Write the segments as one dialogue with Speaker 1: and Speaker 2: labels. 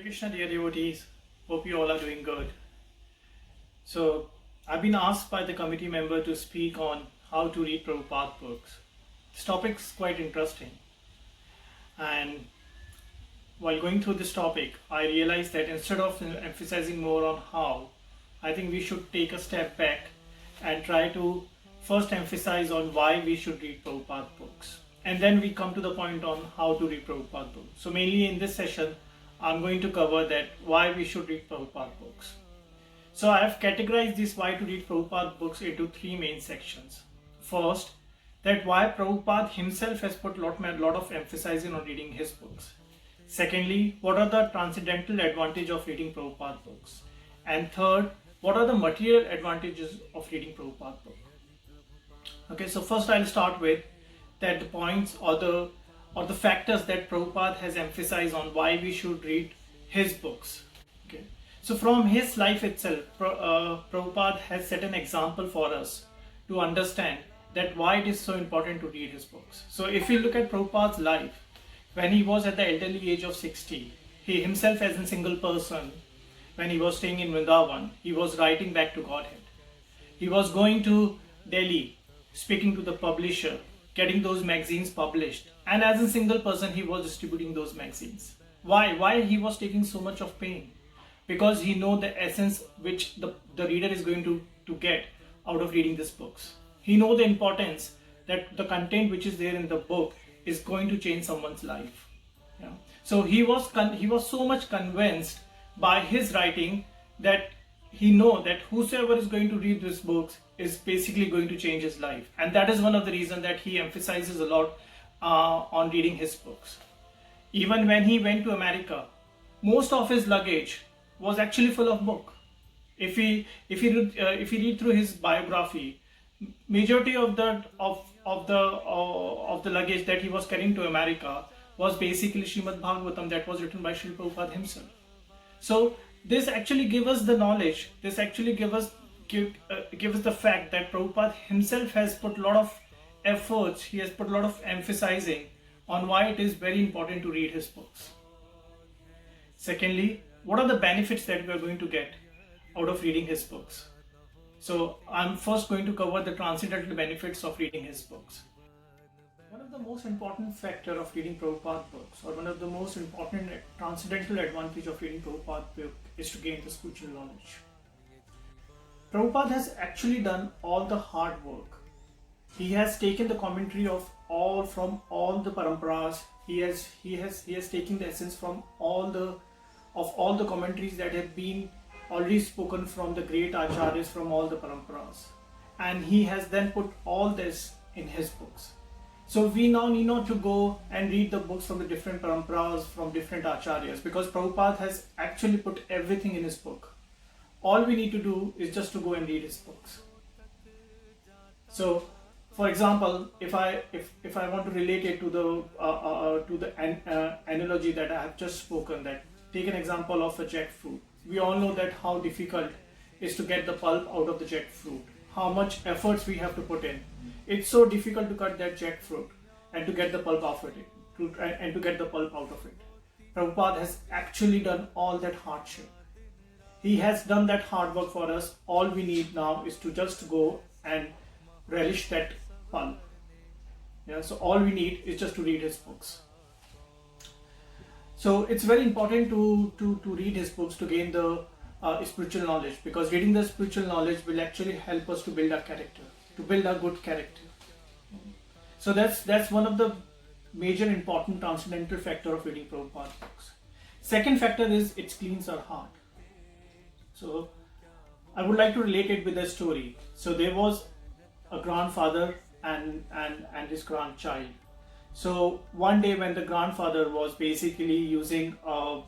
Speaker 1: Krishna, dear devotees. Hope you all are doing good. So, I've been asked by the committee member to speak on how to read Prabhupada books. This topic is quite interesting. And while going through this topic, I realized that instead of emphasizing more on how, I think we should take a step back and try to first emphasize on why we should read Prabhupada books. And then we come to the point on how to read Prabhupada books. So mainly in this session, I'm going to cover that why we should read Prabhupada books. So I have categorized this why to read Prabhupada books into three main sections. First, that why Prabhupada himself has put a lot of emphasis on reading his books. Secondly, what are the transcendental advantages of reading Prabhupada books? And third, what are the material advantages of reading Prabhupada book? Okay, so first I'll start with that the points or the factors that Prabhupada has emphasized on why we should read his books. Okay, so from his life itself, Prabhupada has set an example for us to understand that why it is so important to read his books. So if you look at Prabhupada's life, when he was at the elderly age of 60, he himself as a single person, when he was staying in Vrindavan, he was writing back to Godhead. He was going to Delhi, speaking to the publisher, getting those magazines published, and as a single person he was distributing those magazines. Why he was taking so much of pain? Because he know the essence which the reader is going to get out of reading these books. He know the importance that the content which is there in the book is going to change someone's life. Yeah. So he was so much convinced by his writing that he know that whosoever is going to read these books is basically going to change his life, and that is one of the reasons that he emphasizes a lot on reading his books. Even when he went to America, most of his luggage was actually full of book. If he read through his biography, majority of the luggage that he was carrying to America was basically Srimad Bhagavatam that was written by Srila Prabhupada himself. So this actually gives us the knowledge. This actually give us the fact that Prabhupada himself has put a lot of efforts. He has put a lot of emphasizing on why it is very important to read his books. Secondly, what are the benefits that we are going to get out of reading his books? So I'm first going to cover the transcendental benefits of reading his books. One of the most important factor of reading Prabhupada books, or one of the most important transcendental advantage of reading Prabhupada book, is to gain the spiritual knowledge. Prabhupada has actually done all the hard work. He has taken the commentary from all the paramparas. He has taken the essence from all the commentaries that have been already spoken from the great acharyas from all the paramparas, and he has then put all this in his books. So we now need not to go and read the books from the different paramparas, from different acharyas, because Prabhupada has actually put everything in his book. All we need to do is just to go and read his books. So, for example, if I want to relate it to the analogy that I have just spoken, that take an example of a jackfruit. We all know that how difficult it is to get the pulp out of the jackfruit. How much efforts we have to put in. It's so difficult to cut that jackfruit and to get the pulp out of it, to get the pulp out of it. Prabhupada has actually done all that hardship. He has done that hard work for us. All we need now is to just go and relish that pulp. Yeah, so all we need is just to read his books. So it's very important to read his books to gain the spiritual knowledge, because reading the spiritual knowledge will actually help us to build our character, to build a good character. So that's one of the major important transcendental factor of reading Prabhupada books. Second factor is it cleans our heart. So I would like to relate it with a story. So there was a grandfather and his grandchild. So one day when the grandfather was basically using a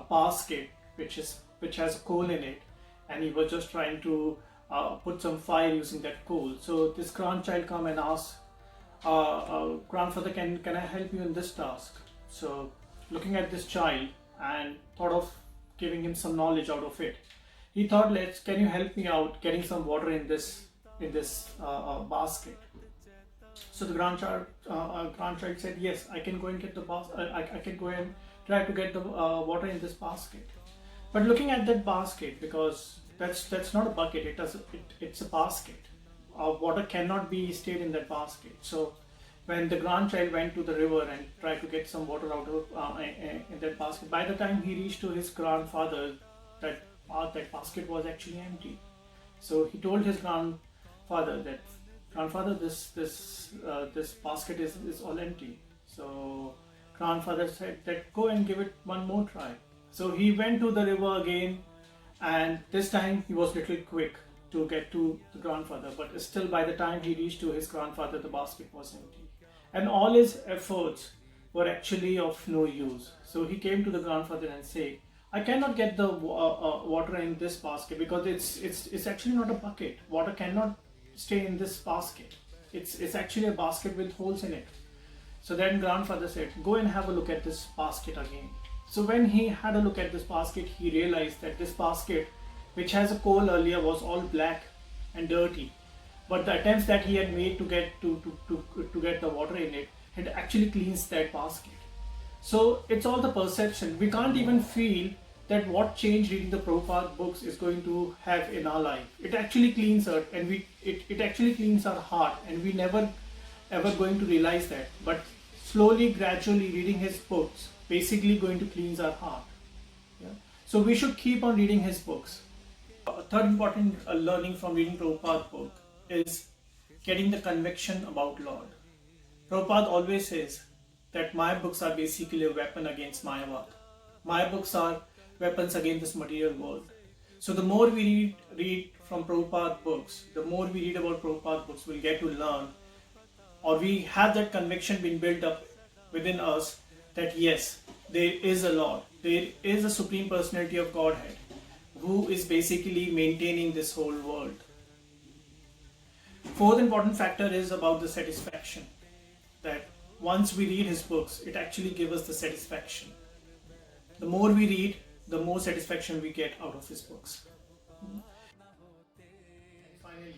Speaker 1: basket which has coal in it, and he was just trying to put some fire using that coal. So this grandchild come and ask, grandfather, can I help you in this task? So looking at this child and thought of giving him some knowledge out of it, he thought, can you help me out getting some water in this basket? So the grandchild said, yes, I can go and get the I can go and try to get the water in this basket. But looking at that basket, because that's not a bucket, it's a basket. Water cannot be stayed in that basket. So when the grandchild went to the river and tried to get some water out of in that basket, by the time he reached to his grandfather, that basket was actually empty. So he told his grandfather that, grandfather, this basket is all empty. So grandfather said that, go and give it one more try. So he went to the river again, and this time he was little quick to get to the grandfather, but still by the time he reached to his grandfather, the basket was empty. And all his efforts were actually of no use. So he came to the grandfather and said, I cannot get the water in this basket because it's actually not a bucket. Water cannot stay in this basket. It's actually a basket with holes in it. So then grandfather said, go and have a look at this basket again. So when he had a look at this basket, he realized that this basket, which has a coal earlier, was all black and dirty. But the attempts that he had made to get the water in it had actually cleansed that basket. So it's all the perception. We can't even feel that what change reading the Prabhupada books is going to have in our life. It actually cleans us, and it actually cleans our heart, and we never ever going to realize that. But slowly, gradually, reading his books basically going to cleanse our heart. Yeah? So we should keep on reading his books. A third important learning from reading Prabhupada book is getting the conviction about Lord. Prabhupada always says that my books are basically a weapon against Mayavad. My books are weapons against this material world. So the more we read from Prabhupada books, the more we read about Prabhupada books, we'll get to learn, or we have that conviction being built up within us that yes, there is a Lord, there is a Supreme Personality of Godhead who is basically maintaining this whole world. Fourth important factor is about the satisfaction. That once we read his books, it actually gives us the satisfaction. The more we read, the more satisfaction we get out of his books. And finally,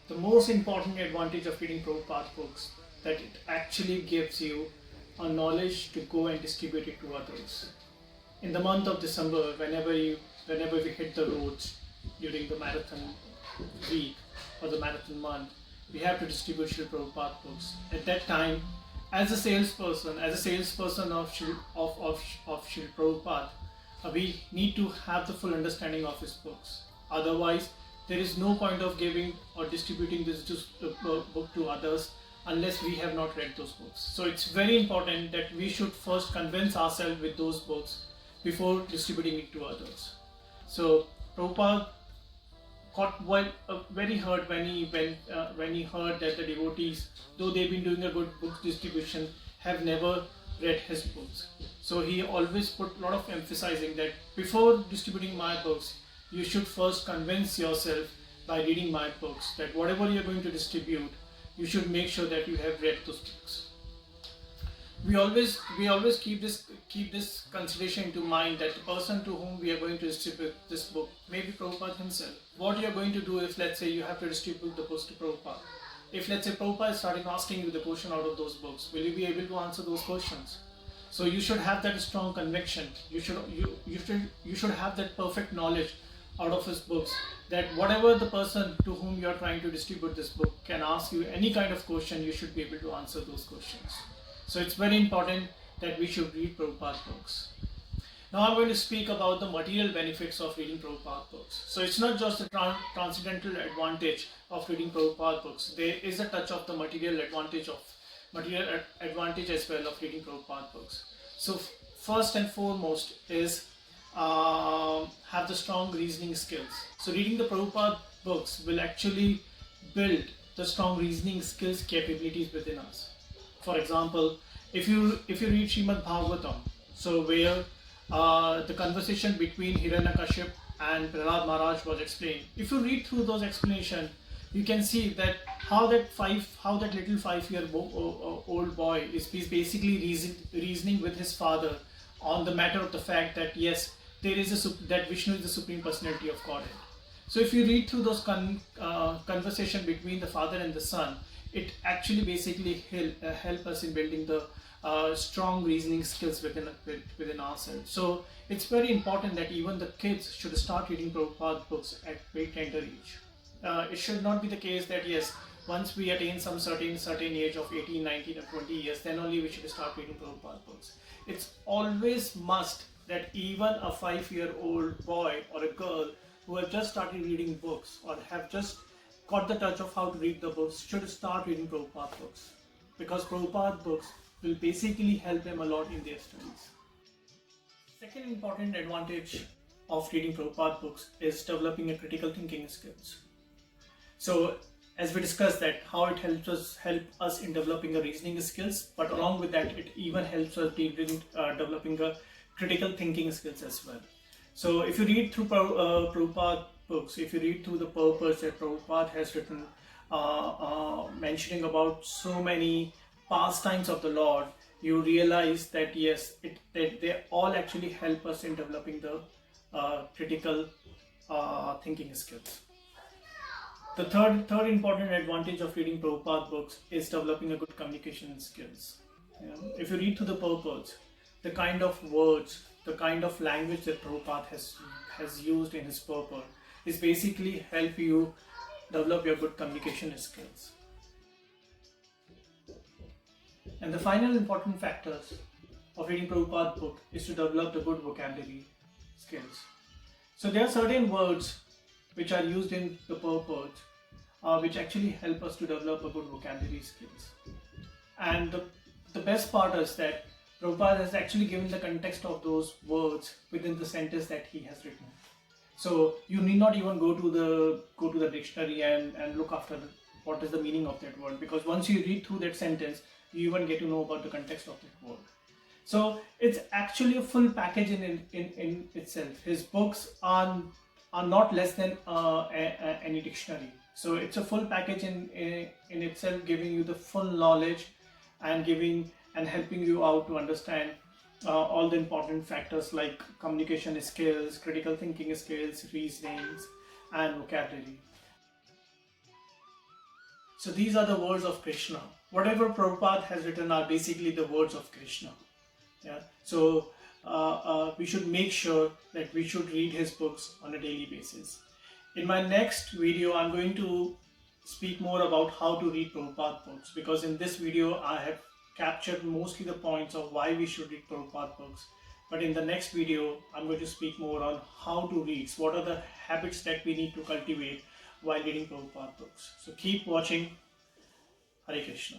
Speaker 1: the most important advantage of reading Prabhupada books, that it actually gives you a knowledge to go and distribute it to others. In the month of December, whenever we hit the roads during the marathon week or the marathon month, we have to distribute Srila Prabhupada books. At that time, as a salesperson of Srila Prabhupada, we need to have the full understanding of his books. Otherwise, there is no point of giving or distributing this book to others unless we have not read those books. So it's very important that we should first convince ourselves with those books before distributing it to others. So Prabhupada got very hurt when he heard that the devotees, though they've been doing a good book distribution, have never read his books. So he always put a lot of emphasizing that before distributing my books, you should first convince yourself by reading my books that whatever you're going to distribute, you should make sure that you have read those books. We always keep this consideration into mind that the person to whom we are going to distribute this book may be Prabhupada himself. What you are going to do if, let's say, you have to distribute the books to Prabhupada. If, let's say, Prabhupada is starting asking you the question out of those books, will you be able to answer those questions? So you should have that strong conviction. You should have that perfect knowledge out of his books, that whatever the person to whom you are trying to distribute this book can ask you any kind of question, you should be able to answer those questions. So it's very important that we should read Prabhupada books. Now I'm going to speak about the material benefits of reading Prabhupada books. So it's not just the transcendental advantage of reading Prabhupada books. There is a touch of the material advantage as well of reading Prabhupada books. So first and foremost is have the strong reasoning skills. So reading the Prabhupada books will actually build the strong reasoning skills capabilities within us. For example, if you read Srimad Bhagavatam, so where the conversation between Hiranyakashipu and Prahlad Maharaj was explained, if you read through those explanations, you can see that how that little 5-year-old boy is basically reasoning with his father on the matter of the fact that yes, that Vishnu is the Supreme Personality of Godhead. So if you read through those conversation between the father and the son, it actually basically help us in building the strong reasoning skills within ourselves. So it's very important that even the kids should start reading Prabhupada books at very tender age. It should not be the case that yes, once we attain some certain age of 18, 19 or 20 years, then only we should start reading Prabhupada books. It's always must that even a 5-year-old boy or a girl who have just started reading books or have just got the touch of how to read the books should start reading Prabhupada books, because Prabhupada books will basically help them a lot in their studies. Second important advantage of reading Prabhupada books is developing a critical thinking skills. So as we discussed that how it help us in developing a reasoning skills, but along with that it even helps us in developing a critical thinking skills as well. So if you read through Prabhupada books, if you read through the purpose that Prabhupada has written, mentioning about so many pastimes of the Lord, you realize that yes, that they all actually help us in developing the critical thinking skills. The third important advantage of reading Prabhupada books is developing a good communication skills. If you read through the purpose, the kind of words, the kind of language that Prabhupada has used in his purport is basically help you develop your good communication skills. And the final important factors of reading Prabhupada book is to develop the good vocabulary skills. So there are certain words which are used in the purport which actually help us to develop a good vocabulary skills. And the best part is that Prabhupada has actually given the context of those words within the sentence that he has written. So you need not even go to the dictionary and look after what is the meaning of that word, because once you read through that sentence, you even get to know about the context of that word. So it's actually a full package in itself. His books are not less than any dictionary. So it's a full package in itself, giving you the full knowledge and helping you out to understand all the important factors like communication skills, critical thinking skills, reasonings, and vocabulary. So these are the words of Krishna. Whatever Prabhupada has written are basically the words of Krishna. Yeah. So we should make sure that we should read his books on a daily basis. In my next video, I'm going to speak more about how to read Prabhupada books, because in this video I have captured mostly the points of why we should read Prabhupada books. But in the next video, I'm going to speak more on how to read. So what are the habits that we need to cultivate while reading Prabhupada books. So keep watching. Hare Krishna.